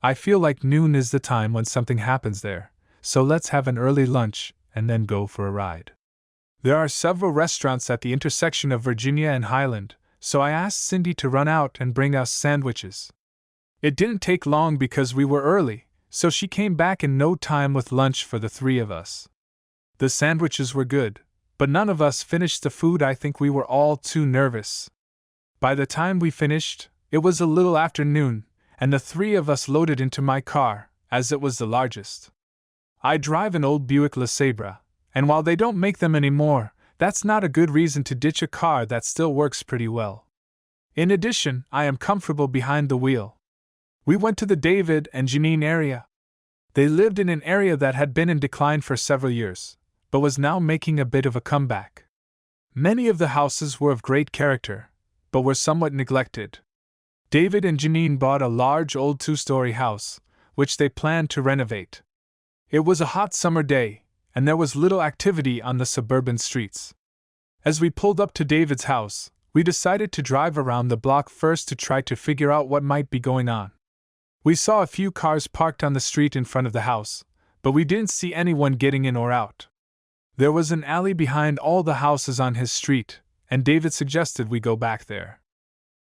I feel like noon is the time when something happens there, so let's have an early lunch and then go for a ride. There are several restaurants at the intersection of Virginia and Highland, so I asked Cindy to run out and bring us sandwiches. It didn't take long because we were early, so she came back in no time with lunch for the three of us. The sandwiches were good, but none of us finished the food. I think we were all too nervous. By the time we finished, it was a little after noon, and the three of us loaded into my car, as it was the largest. I drive an old Buick LeSabre, and while they don't make them anymore, that's not a good reason to ditch a car that still works pretty well. In addition, I am comfortable behind the wheel. We went to the David and Janine area. They lived in an area that had been in decline for several years, but was now making a bit of a comeback. Many of the houses were of great character, but were somewhat neglected. David and Janine bought a large old 2-story house, which they planned to renovate. It was a hot summer day, and there was little activity on the suburban streets. As we pulled up to David's house, we decided to drive around the block first to try to figure out what might be going on. We saw a few cars parked on the street in front of the house, but we didn't see anyone getting in or out. There was an alley behind all the houses on his street, and David suggested we go back there.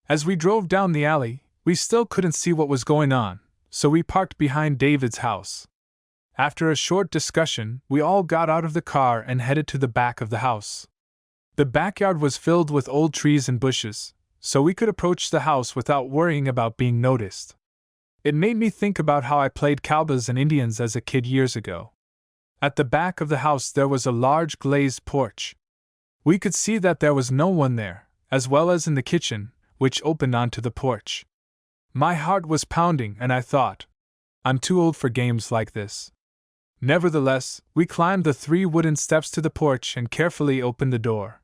As we drove down the alley, we still couldn't see what was going on, so we parked behind David's house. After a short discussion, we all got out of the car and headed to the back of the house. The backyard was filled with old trees and bushes, so we could approach the house without worrying about being noticed. It made me think about how I played cowboys and Indians as a kid years ago. At the back of the house there was a large glazed porch. We could see that there was no one there, as well as in the kitchen, which opened onto the porch. My heart was pounding and I thought, I'm too old for games like this. Nevertheless, we climbed the 3 wooden steps to the porch and carefully opened the door.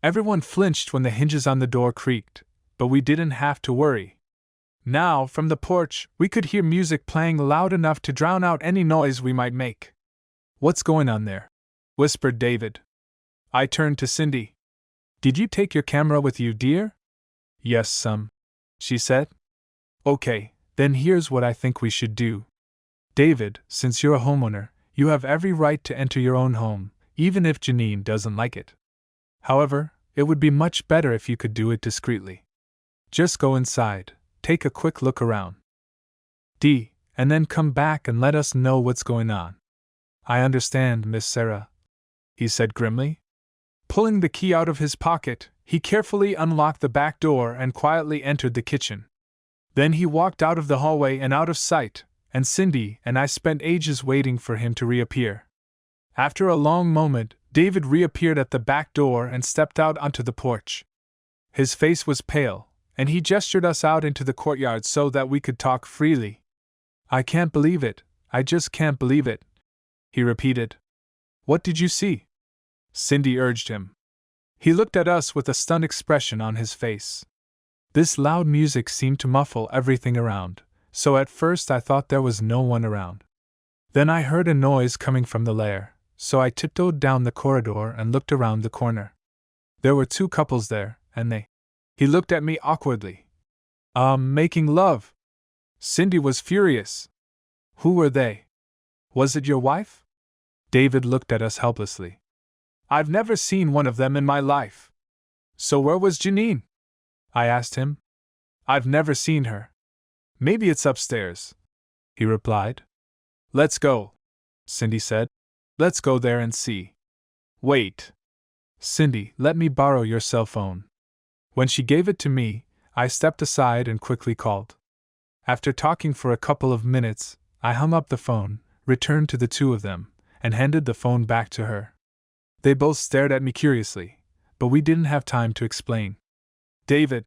Everyone flinched when the hinges on the door creaked, but we didn't have to worry. Now, from the porch, we could hear music playing loud enough to drown out any noise we might make. "What's going on there?" whispered David. I turned to Cindy. "Did you take your camera with you, dear?" "Yes, she said. "Okay, then here's what I think we should do. David, since you're a homeowner, you have every right to enter your own home, even if Janine doesn't like it. However, it would be much better if you could do it discreetly. Just go inside, take a quick look around. And then come back and let us know what's going on." "I understand, Miss Sarah," he said grimly. Pulling the key out of his pocket, he carefully unlocked the back door and quietly entered the kitchen. Then he walked out of the hallway and out of sight, and Cindy and I spent ages waiting for him to reappear. After a long moment, David reappeared at the back door and stepped out onto the porch. His face was pale, and he gestured us out into the courtyard so that we could talk freely. "I can't believe it, I just can't believe it," he repeated. "What did you see?" Cindy urged him. He looked at us with a stunned expression on his face. This loud music seemed to muffle everything around, so at first I thought there was no one around. Then I heard a noise coming from the lair, so I tiptoed down the corridor and looked around the corner. There were 2 couples there, and they. He looked at me awkwardly. Making love." Cindy was furious. "Who were they? Was it your wife?" David looked at us helplessly. "I've never seen one of them in my life." "So where was Janine?" I asked him. "I've never seen her." "Maybe it's upstairs," he replied. "Let's go," Cindy said. "Let's go there and see." "Wait. Cindy, let me borrow your cell phone." When she gave it to me, I stepped aside and quickly called. After talking for a couple of minutes, I hung up the phone, returned to the 2 of them, and handed the phone back to her. They both stared at me curiously, but we didn't have time to explain. "David,"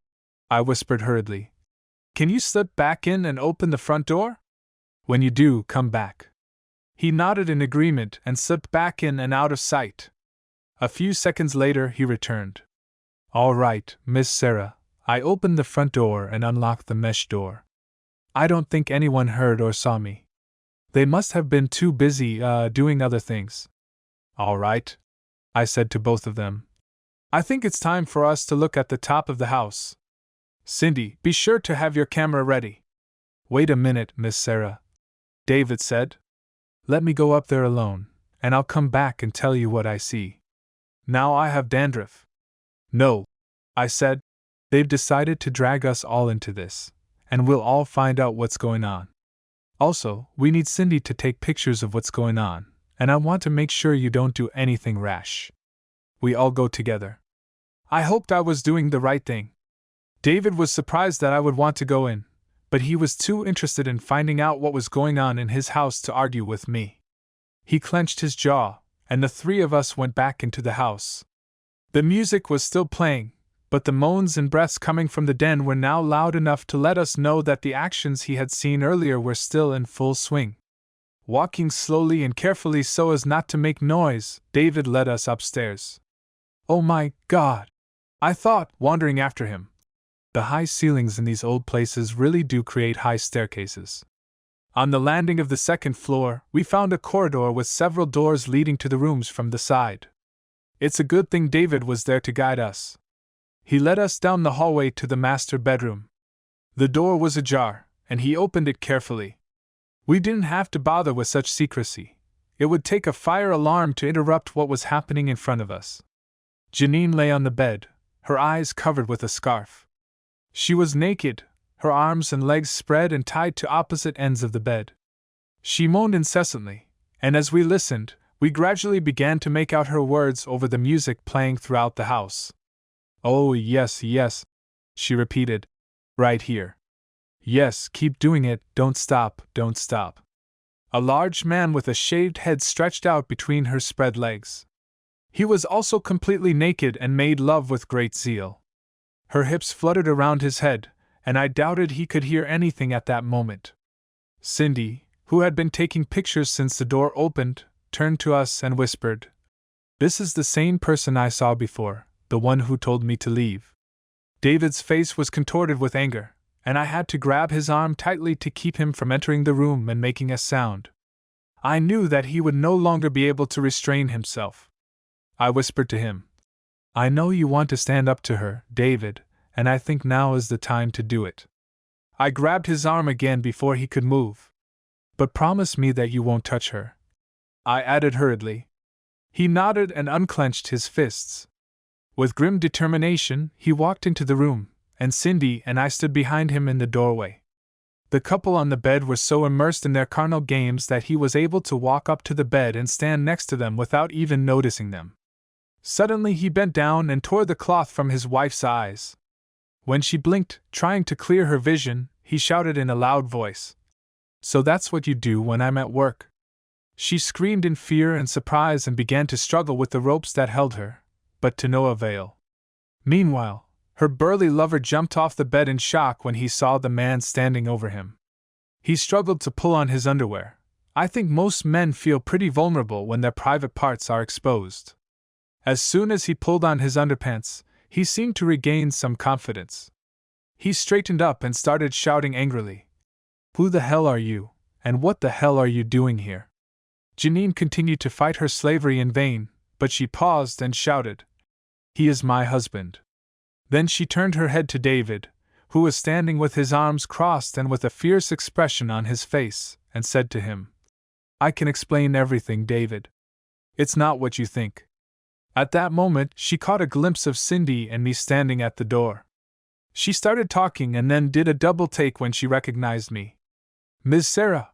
I whispered hurriedly, "can you slip back in and open the front door? When you do, come back." He nodded in agreement and slipped back in and out of sight. A few seconds later he returned. "All right, Miss Sarah," I opened the front door and unlocked the mesh door. "I don't think anyone heard or saw me. They must have been too busy, doing other things." "All right," I said to both of them. "I think it's time for us to look at the top of the house. Cindy, be sure to have your camera ready." "Wait a minute, Miss Sarah," David said. "Let me go up there alone, and I'll come back and tell you what I see. Now I have dandruff." "No," I said. "They've decided to drag us all into this, and we'll all find out what's going on. Also, we need Cindy to take pictures of what's going on, and I want to make sure you don't do anything rash. We all go together." I hoped I was doing the right thing. David was surprised that I would want to go in, but he was too interested in finding out what was going on in his house to argue with me. He clenched his jaw, and the 3 of us went back into the house. The music was still playing, but the moans and breaths coming from the den were now loud enough to let us know that the actions he had seen earlier were still in full swing. Walking slowly and carefully so as not to make noise, David led us upstairs. "Oh my God!" I thought, wandering after him. The high ceilings in these old places really do create high staircases. On the landing of the second floor, we found a corridor with several doors leading to the rooms from the side. It's a good thing David was there to guide us. He led us down the hallway to the master bedroom. The door was ajar, and he opened it carefully. We didn't have to bother with such secrecy. It would take a fire alarm to interrupt what was happening in front of us. Janine lay on the bed, her eyes covered with a scarf. She was naked, her arms and legs spread and tied to opposite ends of the bed. She moaned incessantly, and as we listened, we gradually began to make out her words over the music playing throughout the house. "Oh, yes, yes," she repeated. "Right here. Yes, keep doing it, don't stop, don't stop." A large man with a shaved head stretched out between her spread legs. He was also completely naked and made love with great zeal. Her hips fluttered around his head, and I doubted he could hear anything at that moment. Cindy, who had been taking pictures since the door opened, turned to us and whispered, "This is the same person I saw before, the one who told me to leave." David's face was contorted with anger, and I had to grab his arm tightly to keep him from entering the room and making a sound. I knew that he would no longer be able to restrain himself. I whispered to him, "I know you want to stand up to her, David, and I think now is the time to do it." I grabbed his arm again before he could move. "But promise me that you won't touch her," I added hurriedly. He nodded and unclenched his fists. With grim determination, he walked into the room, and Cindy and I stood behind him in the doorway. The couple on the bed were so immersed in their carnal games that he was able to walk up to the bed and stand next to them without even noticing them. Suddenly he bent down and tore the cloth from his wife's eyes. When she blinked, trying to clear her vision, he shouted in a loud voice, "So that's what you do when I'm at work." She screamed in fear and surprise and began to struggle with the ropes that held her, but to no avail. Meanwhile, her burly lover jumped off the bed in shock when he saw the man standing over him. He struggled to pull on his underwear. I think most men feel pretty vulnerable when their private parts are exposed. As soon as he pulled on his underpants, he seemed to regain some confidence. He straightened up and started shouting angrily, "Who the hell are you, and what the hell are you doing here?" Janine continued to fight her slavery in vain, but she paused and shouted, "He is my husband." Then she turned her head to David, who was standing with his arms crossed and with a fierce expression on his face, and said to him, "I can explain everything, David. It's not what you think." At that moment, she caught a glimpse of Cindy and me standing at the door. She started talking and then did a double take when she recognized me. "Miss Sarah."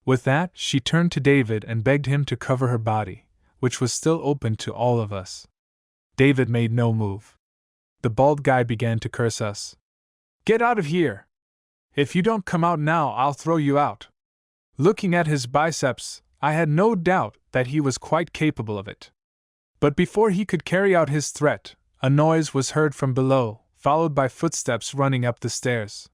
With that, she turned to David and begged him to cover her body, which was still open to all of us. David made no move. The bald guy began to curse us. "Get out of here! If you don't come out now, I'll throw you out." Looking at his biceps, I had no doubt that he was quite capable of it. But before he could carry out his threat, a noise was heard from below, followed by footsteps running up the stairs.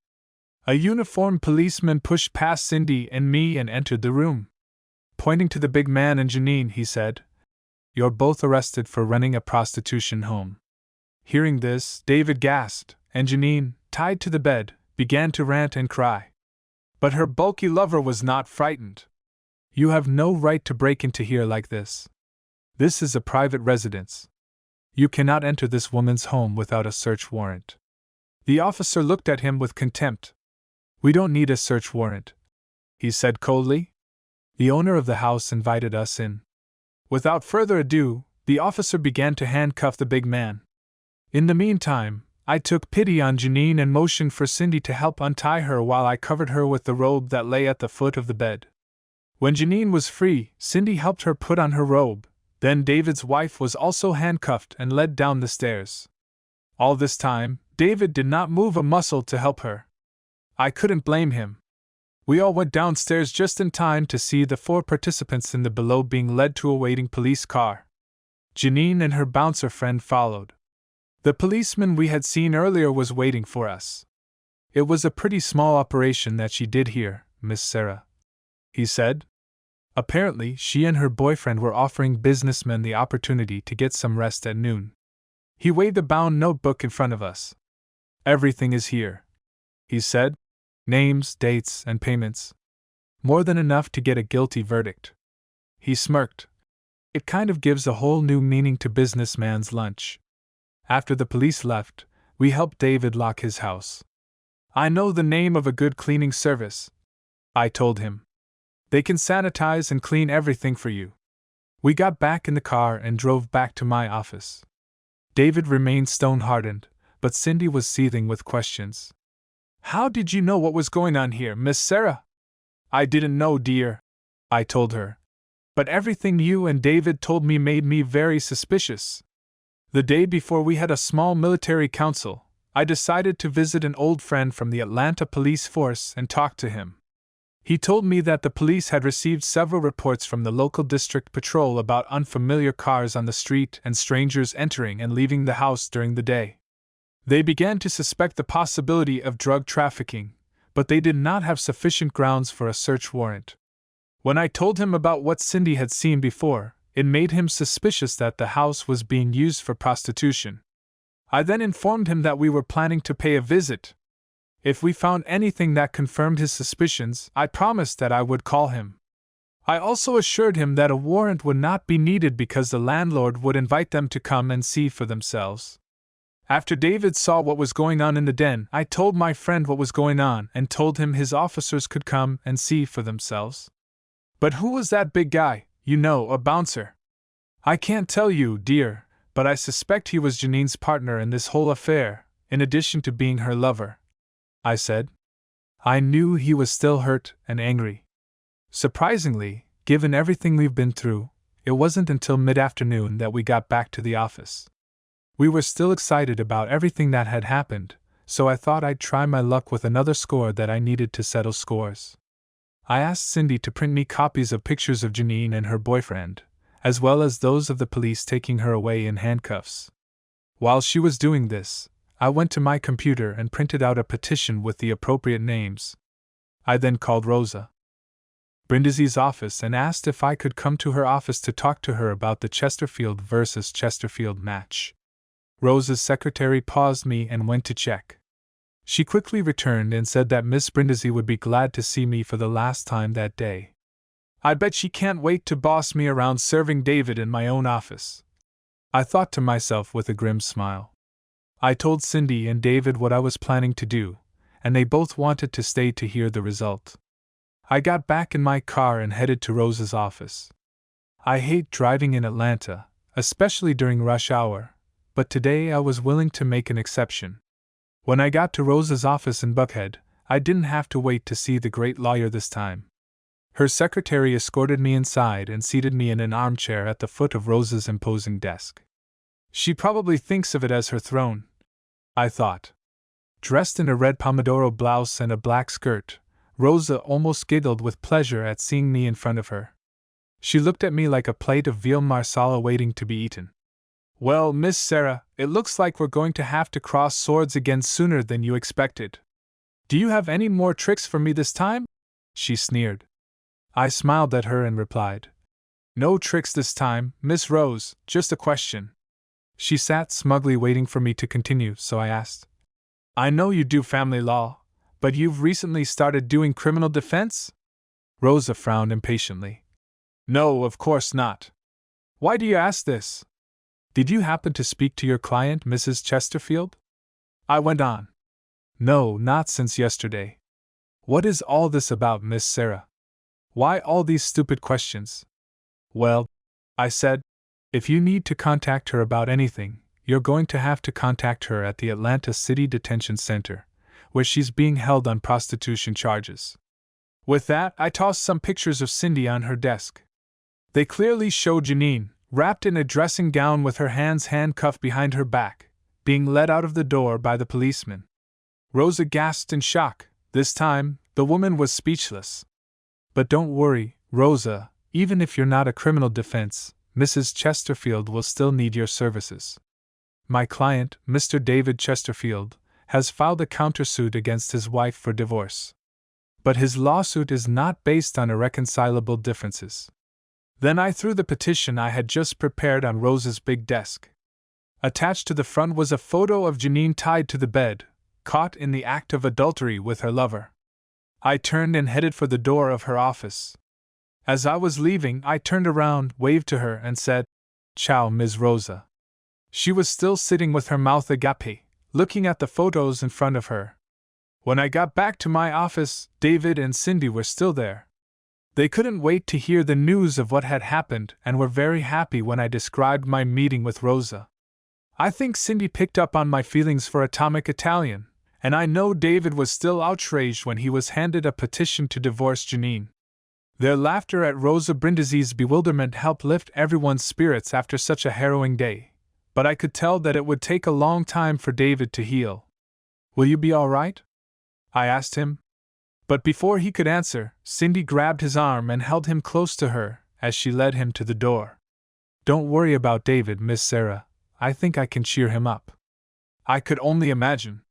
A uniformed policeman pushed past Cindy and me and entered the room. Pointing to the big man and Janine, he said, "You're both arrested for running a prostitution home." Hearing this, David gasped, and Janine, tied to the bed, began to rant and cry. But her bulky lover was not frightened. "You have no right to break into here like this. This is a private residence. You cannot enter this woman's home without a search warrant." The officer looked at him with contempt. "We don't need a search warrant," he said coldly. "The owner of the house invited us in." Without further ado, the officer began to handcuff the big man. In the meantime, I took pity on Janine and motioned for Cindy to help untie her while I covered her with the robe that lay at the foot of the bed. When Janine was free, Cindy helped her put on her robe. Then David's wife was also handcuffed and led down the stairs. All this time, David did not move a muscle to help her. I couldn't blame him. We all went downstairs just in time to see the 4 participants in the below being led to a waiting police car. Janine and her bouncer friend followed. The policeman we had seen earlier was waiting for us. "It was a pretty small operation that she did here, Miss Sarah," he said. Apparently, she and her boyfriend were offering businessmen the opportunity to get some rest at noon. He waved a bound notebook in front of us. "Everything is here," he said. "Names, dates, and payments. more than enough to get a guilty verdict. He smirked. It kind of gives a whole new meaning to businessman's lunch. After the police left, we helped David lock his house. I know the name of a good cleaning service, I told him. They can sanitize and clean everything for you. We got back in the car and drove back to my office. David remained stone-hardened, but Cindy was seething with questions. How did you know what was going on here, Miss Sarah? I didn't know, dear, I told her. But everything you and David told me made me very suspicious. The day before we had a small military council, I decided to visit an old friend from the Atlanta police force and talk to him. He told me that the police had received several reports from the local district patrol about unfamiliar cars on the street and strangers entering and leaving the house during the day. They began to suspect the possibility of drug trafficking, but they did not have sufficient grounds for a search warrant. When I told him about what Cindy had seen before, it made him suspicious that the house was being used for prostitution. I then informed him that we were planning to pay a visit. If we found anything that confirmed his suspicions, I promised that I would call him. I also assured him that a warrant would not be needed because the landlord would invite them to come and see for themselves. After David saw what was going on in the den, I told my friend what was going on and told him his officers could come and see for themselves. But who was that big guy, a bouncer? I can't tell you, dear, but I suspect he was Janine's partner in this whole affair, in addition to being her lover, I said. I knew he was still hurt and angry. Surprisingly, given everything we've been through, it wasn't until mid-afternoon that we got back to the office. We were still excited about everything that had happened, so I thought I'd try my luck with another score that I needed to settle scores. I asked Cindy to print me copies of pictures of Janine and her boyfriend, as well as those of the police taking her away in handcuffs. While she was doing this, I went to my computer and printed out a petition with the appropriate names. I then called Rosa Brindisi's office and asked if I could come to her office to talk to her about the Chesterfield versus Chesterfield match. Rosa's secretary paused me and went to check. She quickly returned and said that Miss Brindisi would be glad to see me for the last time that day. I bet she can't wait to boss me around serving David in my own office, I thought to myself with a grim smile. I told Cindy and David what I was planning to do, and they both wanted to stay to hear the result. I got back in my car and headed to Rosa's office. I hate driving in Atlanta, especially during rush hour, but today I was willing to make an exception. When I got to Rosa's office in Buckhead, I didn't have to wait to see the great lawyer this time. Her secretary escorted me inside and seated me in an armchair at the foot of Rosa's imposing desk. She probably thinks of it as her throne, I thought. Dressed in a red pomodoro blouse and a black skirt, Rosa almost giggled with pleasure at seeing me in front of her. She looked at me like a plate of veal marsala waiting to be eaten. Well, Miss Sarah, it looks like we're going to have to cross swords again sooner than you expected. Do you have any more tricks for me this time? She sneered. I smiled at her and replied, No tricks this time, Miss Rose, just a question. She sat smugly waiting for me to continue, so I asked, I know you do family law, but you've recently started doing criminal defense? Rosa frowned impatiently. No, of course not. Why do you ask this? Did you happen to speak to your client, Mrs. Chesterfield? I went on. No, not since yesterday. What is all this about, Miss Sarah? Why all these stupid questions? Well, I said, if you need to contact her about anything, you're going to have to contact her at the Atlanta City Detention Center, where she's being held on prostitution charges. With that, I tossed some pictures of Cindy on her desk. They clearly showed Janine, wrapped in a dressing gown with her hands handcuffed behind her back, being led out of the door by the policeman. Rosa gasped in shock. This time, the woman was speechless. But don't worry, Rosa, even if you're not a criminal defense, Mrs. Chesterfield will still need your services. My client, Mr. David Chesterfield, has filed a countersuit against his wife for divorce. But his lawsuit is not based on irreconcilable differences. Then I threw the petition I had just prepared on Rosa's big desk. Attached to the front was a photo of Janine tied to the bed, caught in the act of adultery with her lover. I turned and headed for the door of her office. As I was leaving, I turned around, waved to her, and said, "Ciao, Ms. Rosa." She was still sitting with her mouth agape, looking at the photos in front of her. When I got back to my office, David and Cindy were still there. They couldn't wait to hear the news of what had happened and were very happy when I described my meeting with Rosa. I think Cindy picked up on my feelings for Atomic Italian, and I know David was still outraged when he was handed a petition to divorce Janine. Their laughter at Rosa Brindisi's bewilderment helped lift everyone's spirits after such a harrowing day, but I could tell that it would take a long time for David to heal. "Will you be all right?" I asked him. But before he could answer, Cindy grabbed his arm and held him close to her as she led him to the door. "Don't worry about David, Miss Sarah. I think I can cheer him up." I could only imagine